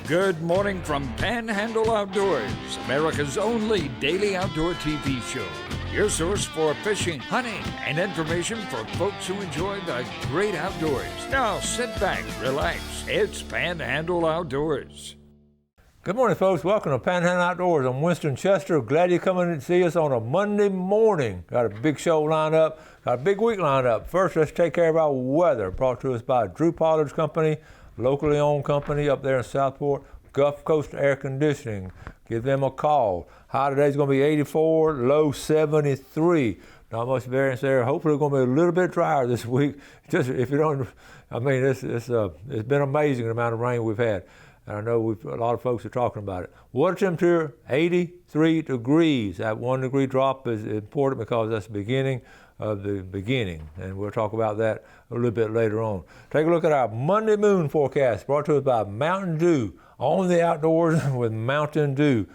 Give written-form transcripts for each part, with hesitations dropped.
Good morning from Panhandle Outdoors, America's only daily outdoor TV show. Your source for fishing, hunting, and information for folks who enjoy the great outdoors. Now sit back, relax. It's Panhandle Outdoors. Good morning, folks. Welcome to Panhandle Outdoors. I'm Winston Chester. Glad you're coming to see us on a Monday morning. Got a big show lined up. Got a big week lined up. First, let's take care of our weather. Brought to us by Drew Pollard's company, locally owned company up there in Southport, Gulf Coast Air Conditioning. Give them a call. High today's going to be 84, low 73. Not much variance there. Hopefully it's going to be a little bit drier this week. Just if you don't, I mean, it's been amazing the amount of rain we've had. And I know a lot of folks are talking about it. Water temperature, 83 degrees. That 1 degree drop is important because that's the beginning of the beginning. And we'll talk about that a little bit later on. Take a look at our Monday moon forecast brought to us by Mountain Dew. On the outdoors with Mountain Dew.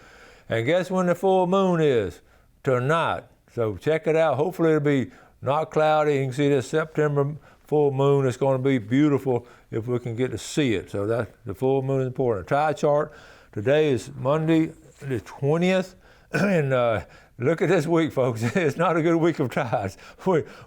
And guess when the full moon is? Tonight. So check it out. Hopefully it'll be not cloudy. You can see this September full moon. It's going to be beautiful if we can get to see it. So that the full moon is important. Tide chart. Today is Monday the 20th. And look at this week, folks. It's not a good week of tides.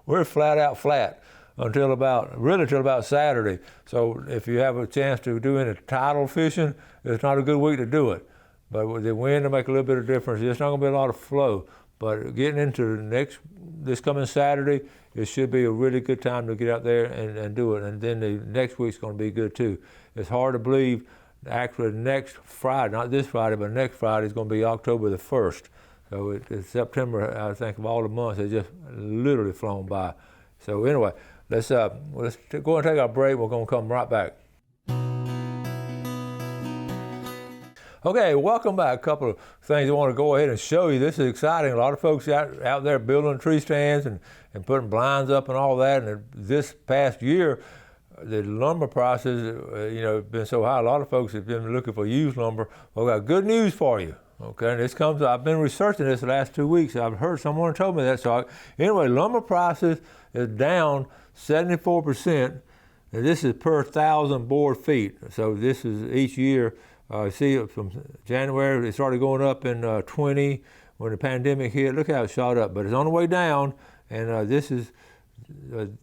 We're flat out flat until about Saturday. So if you have a chance to do any tidal fishing, it's not a good week to do it. But with the wind, will make a little bit of difference. It's not going to be a lot of flow. But getting into this coming Saturday, it should be a really good time to get out there and do it. And then the next week's going to be good too. It's hard to believe actually next Friday, not this Friday, but next Friday is going to be October the 1st. So it's September, I think, of all the months, it's just literally flown by. So anyway, let's go and take our break. We're going to come right back. Okay, welcome back. A couple of things I want to go ahead and show you. This is exciting. A lot of folks out there building tree stands and putting blinds up and all that. And this past year, the lumber prices, have been so high. A lot of folks have been looking for used lumber. Well, I've got good news for you. Okay, and this comes, I've been researching this the last 2 weeks. I've heard someone told me that. So anyway, lumber prices is down 74%. And this is per 1,000 board feet. So this is each year. See it from January, it started going up in 20 when the pandemic hit. Look how it shot up, but it's on the way down. And this is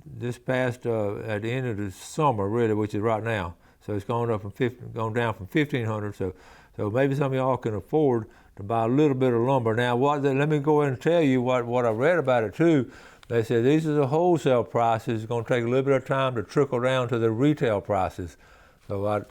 this past at the end of the summer, really, which is right now. So it's gone down from 1,500. So maybe some of y'all can afford to buy a little bit of lumber. Now, let me go ahead and tell you what I read about it too. They said these are the wholesale prices. It's going to take a little bit of time to trickle down to the retail prices. So I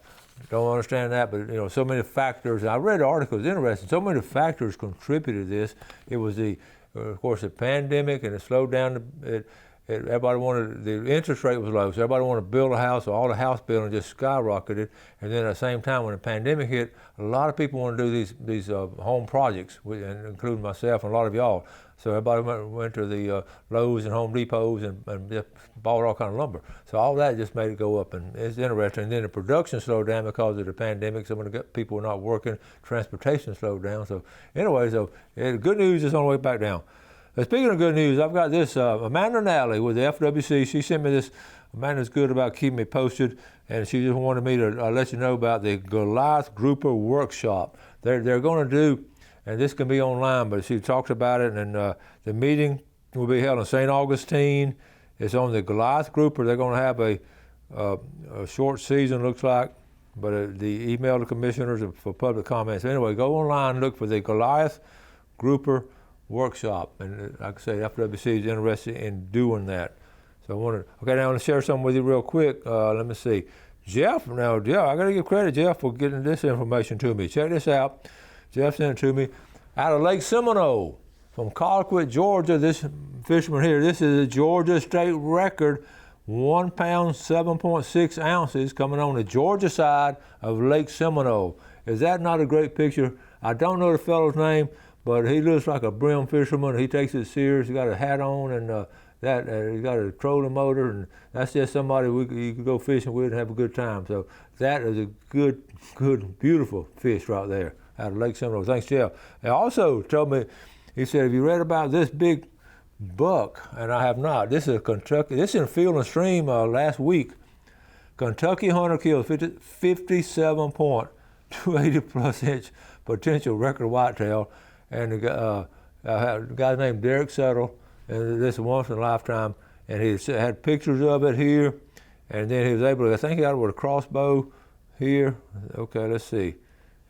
don't understand that, but so many factors. I read the article, it's interesting. So many factors contributed to this. It was of course, the pandemic, and it slowed down. Everybody wanted, the interest rate was low, so everybody wanted to build a house, so all the house building just skyrocketed. And then at the same time, when the pandemic hit, a lot of people want to do these home projects, including myself and a lot of y'all. So everybody went to the Lowe's and Home Depots and just bought all kind of lumber. So all that just made it go up, and it's interesting. And then the production slowed down because of the pandemic. Some of the people were not working. Transportation slowed down. So anyway, the good news is on the way back down. Speaking of good news, I've got this Amanda Nally with the FWC. She sent me this. Amanda's good about keeping me posted, and she just wanted me to let you know about the Goliath Grouper Workshop. They're going to do, and this can be online, but she talked about it, and the meeting will be held in St. Augustine. It's on the Goliath Grouper. They're going to have a short season, looks like, but the email to commissioners for public comments. Anyway, go online, look for the Goliath Grouper Workshop, and like I say, FWC is interested in doing that. So I want to share something with you real quick. Let me see. Jeff, I got to give credit to Jeff for getting this information to me. Check this out. Jeff sent it to me out of Lake Seminole from Colquitt, Georgia. This fisherman here, this is a Georgia state record, 1 pound, 7.6 ounces coming on the Georgia side of Lake Seminole. Is that not a great picture? I don't know the fellow's name, but he looks like a brim fisherman. He takes it serious. He got a hat on, and he got a trolling motor, and that's just somebody you could go fishing with and have a good time. So that is a good, beautiful fish right there out of Lake Seminole. Thanks, Jeff. He also told me, he said, have you read about this big buck? And I have not. This is Kentucky. This is in Field and Stream last week. Kentucky hunter killed 57 point 280 plus inch potential record whitetail, and I had a guy named Derek Settle, and this is once in a lifetime, and he had pictures of it here, and then he was able to, I think he got it with a crossbow here. Okay, let's see.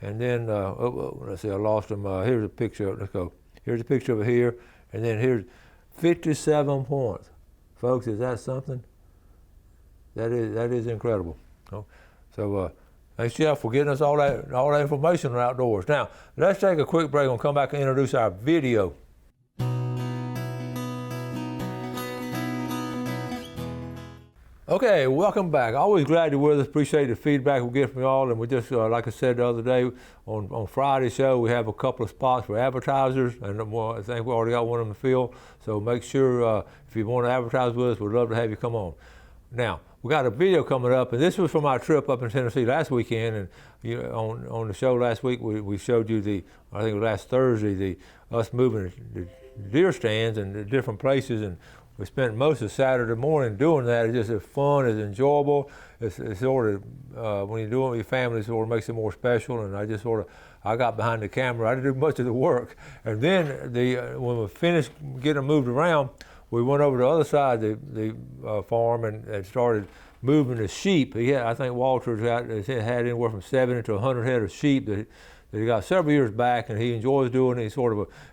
And then, let's see, I lost him. Here's a picture of it. Let's go. Here's a picture of it here, and then here's 57 points. Folks, is that something? That is incredible. So thanks, Jeff, for getting us all that information on outdoors. Now, let's take a quick break and come back and introduce our video. Okay, welcome back. Always glad you're with us. Appreciate the feedback we get from y'all. And we just, like I said the other day, on Friday's show, we have a couple of spots for advertisers, and I think we already got one of them filled. So make sure if you want to advertise with us, we'd love to have you come on. Now, we got a video coming up, and this was from our trip up in Tennessee last weekend. And on the show last week, we showed you I think it was last Thursday, us moving the deer stands and the different places. And we spent most of Saturday morning doing that. It's just as fun, it's enjoyable. It's sort of, when you do it with your family, it sort of makes it more special. And I got behind the camera. I didn't do much of the work. And then when we finished getting them moved around, we went over to the other side of the farm and started moving the sheep. I think Walter's had anywhere from 70 to 100 head of sheep that he got several years back, and he enjoys doing it.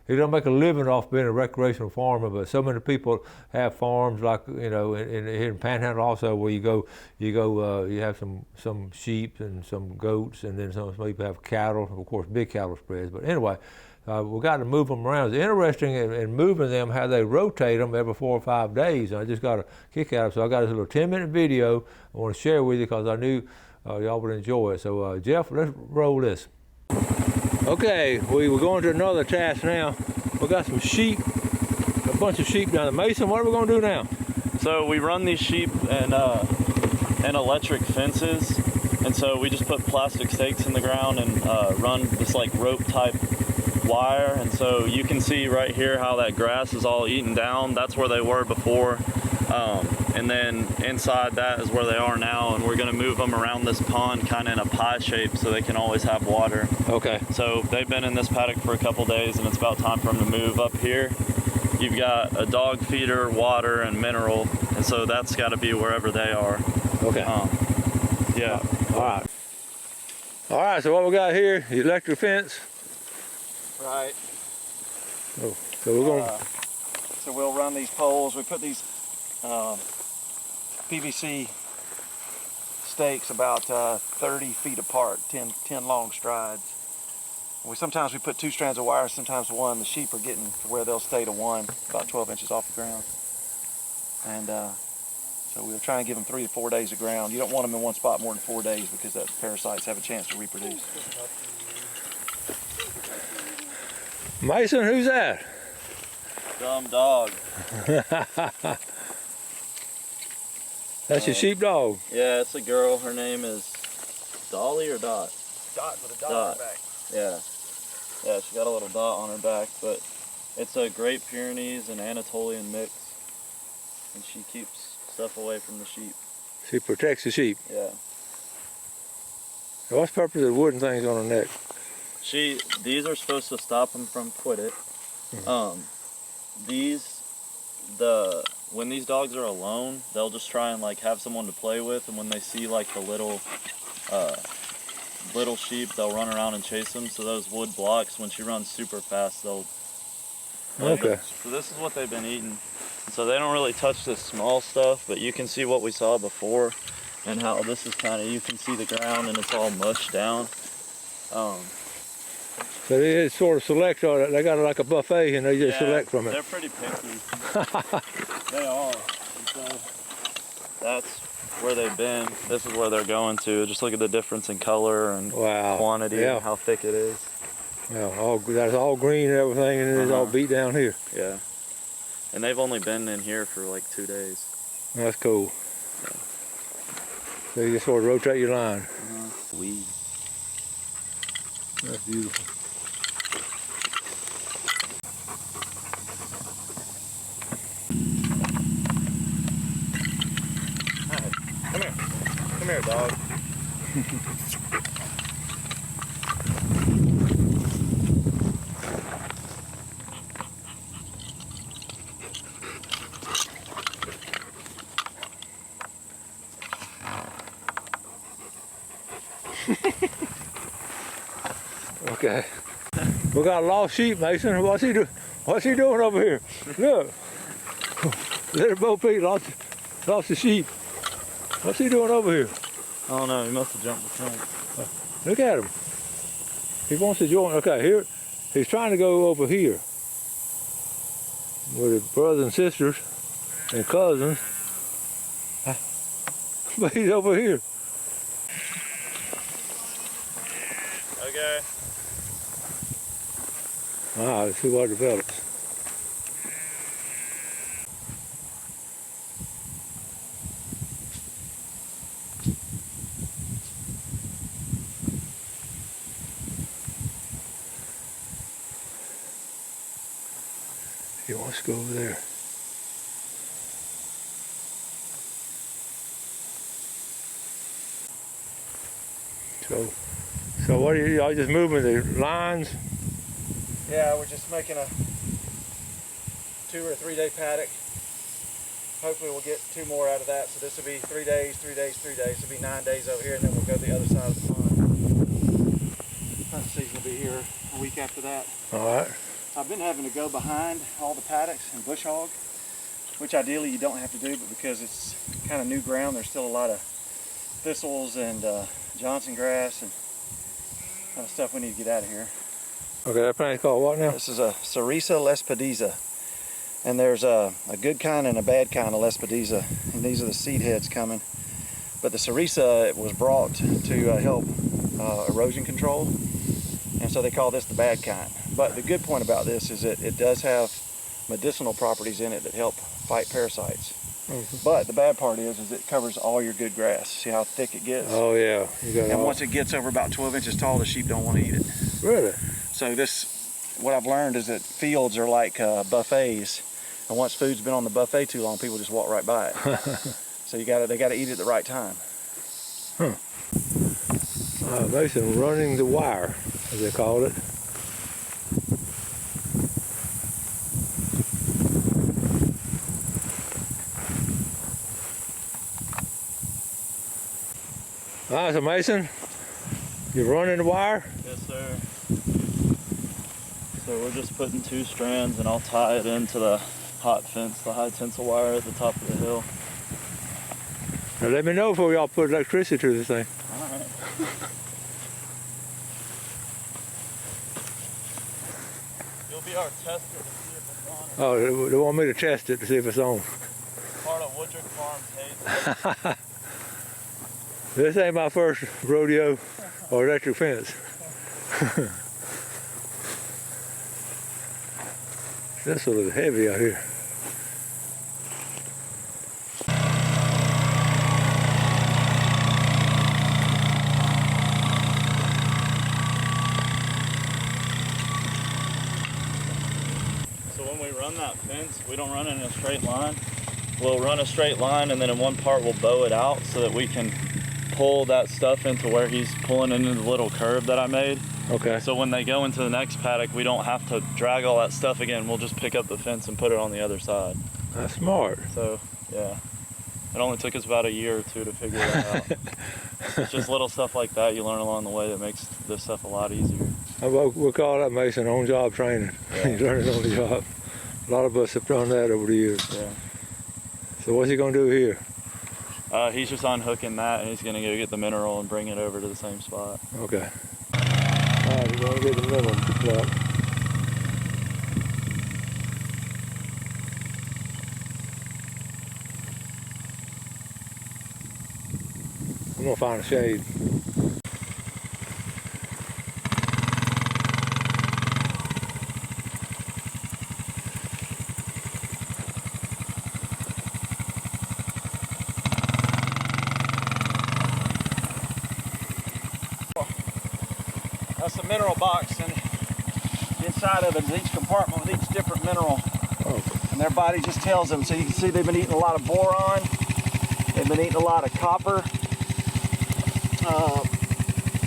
He doesn't make a living off being a recreational farmer, but so many people have farms like, here in Panhandle also, where you have some sheep and some goats, and then some people have cattle, of course, big cattle spreads. But anyway, we got to move them around. It's interesting in moving them how they rotate them every 4 or 5 days. And I just got a kick out of it. So I got this little 10-minute video I want to share with you because I knew y'all would enjoy it. So Jeff, let's roll this. Okay, we're going to another task now. We got some sheep, a bunch of sheep down there. Mason, what are we going to do now? So we run these sheep and electric fences, and so we just put plastic stakes in the ground and run this like rope type wire. And so you can see right here how that grass is all eaten down. That's where they were before. And then inside that is where they are now, and we're going to move them around this pond kind of in a pie shape so they can always have water. Okay. So they've been in this paddock for a couple days, and it's about time for them to move up here. You've got a dog feeder, water, and mineral, and so that's got to be wherever they are. Okay. Yeah. All right, so what we got here, the electric fence. Right. Oh, so we're going to... So we'll run these poles. We put these PVC stakes about 30 feet apart, 10 long strides. Sometimes we put 2 strands of wire, sometimes one. The sheep are getting to where they'll stay to one, about 12 inches off the ground. And so we'll try and give them 3 to 4 days of ground. You don't want them in one spot more than 4 days because the parasites have a chance to reproduce. Mason, who's that? Dumb dog. That's your sheepdog. Yeah, it's a girl. Her name is Dolly or Dot? Dot with a dot on her back. Yeah. Yeah, she got a little dot on her back, but it's a Great Pyrenees and Anatolian mix, and she keeps stuff away from the sheep. She protects the sheep. Yeah. What's the purpose of the wooden things on her neck? These are supposed to stop them from quit it. Mm-hmm. When these dogs are alone, they'll just try and like have someone to play with, and when they see like the little sheep, they'll run around and chase them. So those wood blocks, when she runs super fast, they'll... Okay. So this is what they've been eating. So they don't really touch this small stuff, but you can see what we saw before and how this is kind of, you can see the ground and it's all mushed down. So they sort of select on it. They got like a buffet and they just select from it. They're pretty picky. They are. And so that's where they've been. This is where they're going to. Just look at the difference in color and quantity and how thick it is. Yeah, that's all green and everything, and it's all beat down here. Yeah. And they've only been in here for like 2 days. That's cool. Yeah. So you just sort of rotate your line. That's beautiful. Come here, dog. Okay. We got a lost sheep, Mason. What's he doing? What's he doing over here? Look. Little Bo Peep lost the sheep. What's he doing over here? I don't know, he must have jumped the fence. Look at him. He wants to join. Okay, here. He's trying to go over here with his brothers and sisters and cousins. But he's over here. Okay. Wow, let's see what develops. He wants to go over there. So what are y'all just moving the lines? Yeah, we're just making a 2 or 3 day paddock. Hopefully we'll get 2 more out of that. So this will be 3 days, 3 days, 3 days. It'll be 9 days over here, and then we'll go to the other side of the pond. Hunt season will be here a week after that. All right. I've been having to go behind all the paddocks and bush hog, which ideally you don't have to do, but because it's kind of new ground, there's still a lot of thistles and Johnson grass and kind of stuff we need to get out of here. Okay, that plant's called what now? This is a Cerisa lespedeza, and there's a good kind and a bad kind of lespedeza, and these are the seed heads coming. But the Cerisa was brought to help erosion control, and so they call this the bad kind. But the good point about this is that it does have medicinal properties in it that help fight parasites. Mm-hmm. But the bad part is it covers all your good grass. See how thick it gets? Oh yeah. And once it gets over about 12 inches tall, the sheep don't want to eat it. Really? So what I've learned is that fields are like buffets, and once food's been on the buffet too long, people just walk right by it. So they gotta eat it at the right time. Huh. Mason running the wire, as they call it. All right, so Mason, you're running the wire? Yes, sir. So we're just putting 2 strands, and I'll tie it into the hot fence, the high tensile wire at the top of the hill. Now let me know before y'all put electricity to this thing. All right. You'll be our tester to see if it's on. Oh, they want me to test it to see if it's on. Part of Woodrick Farms hates it. This ain't my first rodeo or electric fence. This one is heavy out here. So when we run that fence, we don't run it in a straight line. We'll run a straight line, and then in one part we'll bow it out so that we can pull that stuff into where he's pulling into the little curve that I made. Okay. So when they go into the next paddock, we don't have to drag all that stuff again. We'll just pick up the fence and put it on the other side. That's smart. So, yeah. It only took us about a year or 2 to figure that out. It's just little stuff like that you learn along the way that makes this stuff a lot easier. We'll call that, Mason, on-job training. Yeah. You learn it on the job. A lot of us have done that over the years. Yeah. So what's he going to do here? He's just unhooking that, and he's going to go get the mineral and bring it over to the same spot. Okay. All right, we're going to get the mineral plug. I'm going to find a shade. That's the mineral box, and inside of it is each compartment with each different mineral. Oh. And their body just tells them. So you can see they've been eating a lot of boron, they've been eating a lot of copper,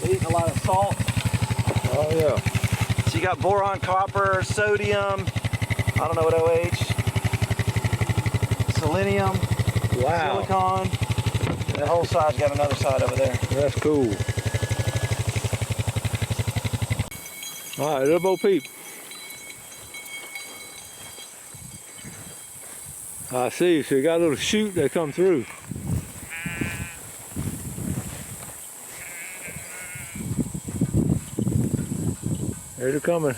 they're eating a lot of salt. Oh yeah. So you got boron, copper, sodium, I don't know what OH, selenium, Wow. silicon. And the whole side's got another side over there. That's cool. All right, little Bo Peep. I see, so you got a little chute that come through. There they're coming.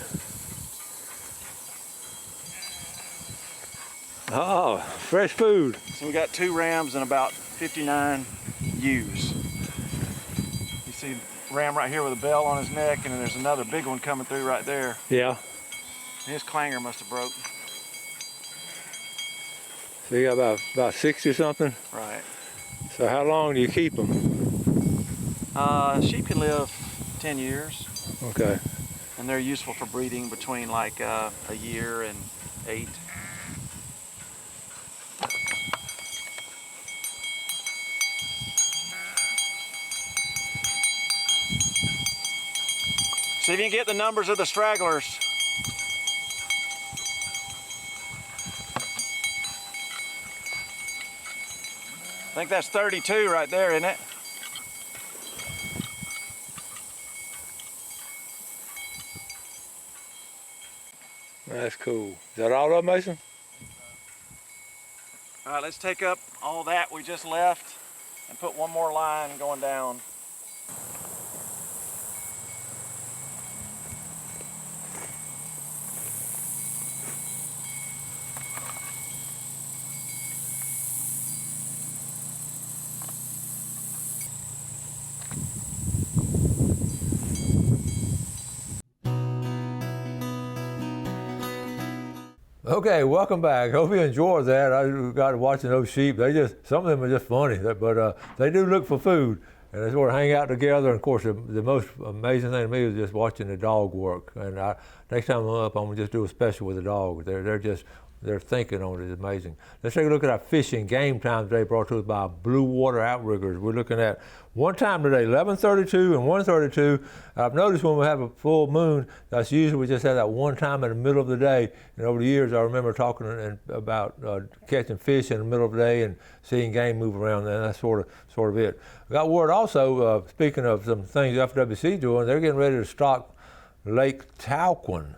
Oh, fresh food. So we got 2 rams and about 59 ewes. You see ram right here with a bell on his neck, and then there's another big one coming through right there. Yeah. His clanger must have broke. So you got about 60 something? Right. So how long do you keep them? Sheep can live 10 years. Okay. And they're useful for breeding between like a year and 8. See if you can get the numbers of the stragglers. I think that's 32 right there, isn't it? That's cool. Is that all up, Mason? All right, let's take up all that we just left and put one more line going down. Okay, welcome back. Hope you enjoyed that. I got watching those sheep. Some of them are just funny, but they do look for food, and they sort of hang out together. And of course, the most amazing thing to me is just watching the dog work. And next time I'm up, I'm gonna just do a special with the dog. They're thinking on it is amazing. Let's take a look at our fishing game time today, brought to us by Blue Water Outriggers. We're looking at one time today, 11:32 and 1:32. I've noticed when we have a full moon, that's usually we just have that one time in the middle of the day. And over the years, I remember talking about catching fish in the middle of the day and seeing game move around, and that's sort of it. I got word also, speaking of some things FWC doing, they're getting ready to stock Lake Talquin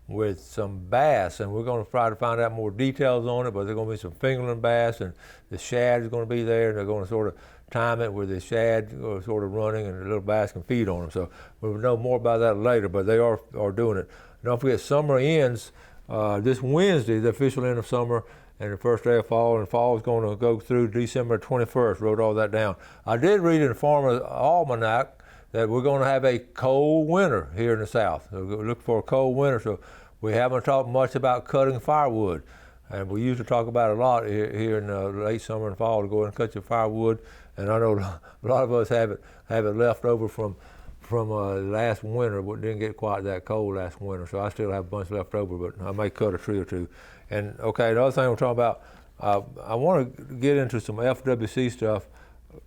with some bass, and we're going to try to find out more details on it, but there's going to be some fingerling bass, and the shad is going to be there, and they're going to sort of time it where the shad are sort of running and the little bass can feed on them. So we'll know more about that later, but they are doing it. Don't forget, summer ends this Wednesday, the official end of summer, and the first day of fall, and fall is going to go through December 21st. Wrote all that down. I did read in the Farmer's Almanac that we're going to have a cold winter here in the South. So look for a cold winter. So we haven't talked much about cutting firewood, and we used to talk about it a lot here in late summer and fall to go and cut your firewood. And I know a lot of us have it left over from last winter, but didn't get quite that cold last winter. So I still have a bunch left over, but I may cut a tree or two. And okay, the other thing we're talking about, I want to get into some FWC stuff.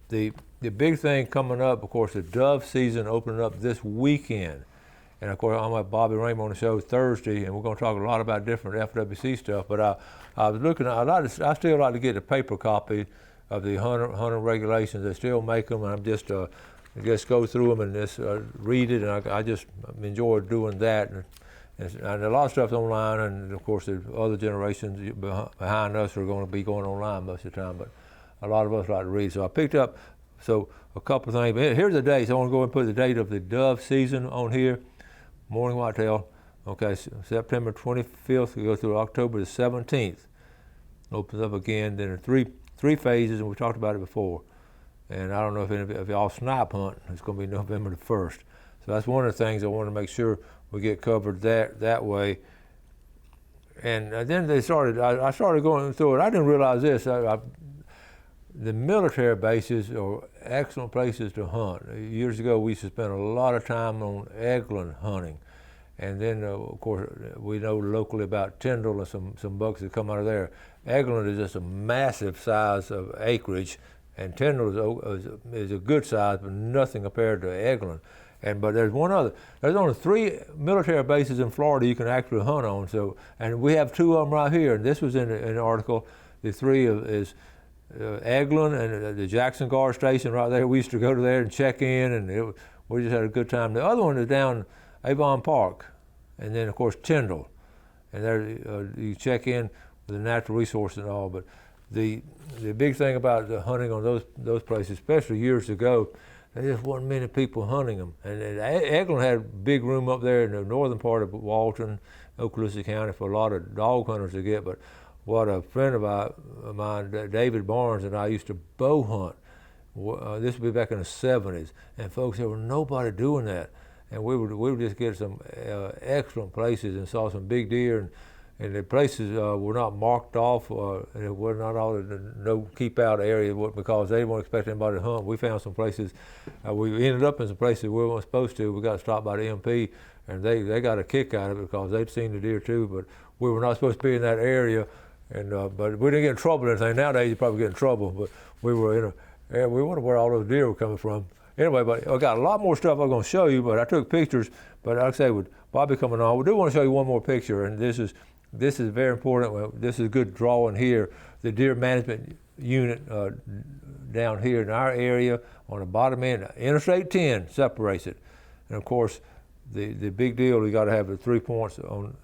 The big thing coming up, of course, the dove season opening up this weekend. And of course, I'm at Bobby Raymer on the show Thursday, and we're going to talk a lot about different FWC stuff. But I was looking, I still like to get a paper copy of the hunter regulations. They still make them, and I'm just go through them and just read it, and I just enjoy doing that. And a lot of stuff's online, and of course, the other generations behind us are going to be going online most of the time. But a lot of us like to read, so I picked up a couple of things. Here's the date. So I want to go and put the date of the dove season on here. Morning whitetail, okay, September 25th, we go through October the 17th. Opens up again, then there are three phases, and we talked about it before. And I don't know if y'all snipe hunt, it's going to be November the 1st. So that's one of the things I want to make sure we get covered that way. And then I started going through it. I didn't realize this. The military bases are excellent places to hunt. Years ago, we used to spend a lot of time on Eglin hunting. And then, of course, we know locally about Tyndall and some bucks that come out of there. Eglin is just a massive size of acreage, and Tyndall is a good size, but nothing compared to Eglin. But there's one other. There's only 3 military bases in Florida you can actually hunt on. So, and we have 2 of them right here. And this was in the article. The 3 is Eglin and the Jackson Guard Station right there. We used to go to there and check in, and we just had a good time. The other one is down Avon Park, and then of course Tyndall, and there you check in with the natural resources and all. But the big thing about the hunting on those places, especially years ago, there just wasn't many people hunting them. And Eglin had a big room up there in the northern part of Walton, Okaloosa County, for a lot of dog hunters to get. But what a friend of mine, David Barnes, and I used to bow hunt. This would be back in the 70s, and folks, there was nobody doing that. And we would just get some excellent places and saw some big deer, and the places were not marked off, and it was not all no keep out area because they weren't expecting anybody to hunt. We found some places, we ended up in some places we weren't supposed to. We got stopped by the MP, and they got a kick out of it because they'd seen the deer too, but we were not supposed to be in that area. And but we didn't get in trouble or anything. Nowadays you probably get in trouble, but we were we wondered where all those deer were coming from. Anyway, but I got a lot more stuff I'm going to show you, but I took pictures. But like I say, with Bobby coming on, we do want to show you one more picture, and this is very important. This is a good drawing here. The deer management unit down here in our area on the bottom end, Interstate 10 separates it, and of course, the big deal, you got to have the 3 points on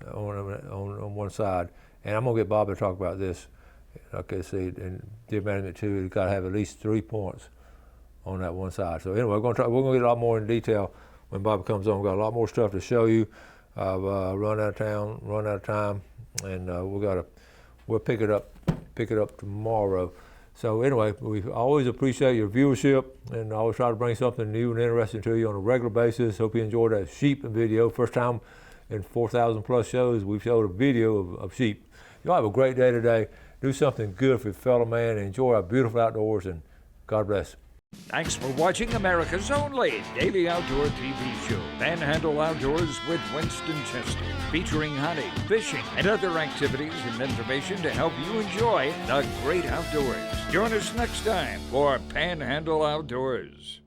one side. And I'm going to get Bobby to talk about this. Okay, see, and deer management too, you got to have at least 3 points on that one side. So anyway, we're going to get a lot more in detail when Bobby comes on. We've got a lot more stuff to show you. I've run out of time, and we'll pick it up tomorrow. So anyway, we always appreciate your viewership, and I always try to bring something new and interesting to you on a regular basis. Hope you enjoyed that sheep video. First time in 4,000 plus shows we've showed a video of sheep. Y'all have a great day today. Do something good for your fellow man. Enjoy our beautiful outdoors, and God bless. Thanks for watching America's only daily outdoor TV show, Panhandle Outdoors with Winston Chester, featuring hunting, fishing, and other activities and information to help you enjoy the great outdoors. Join us next time for Panhandle Outdoors.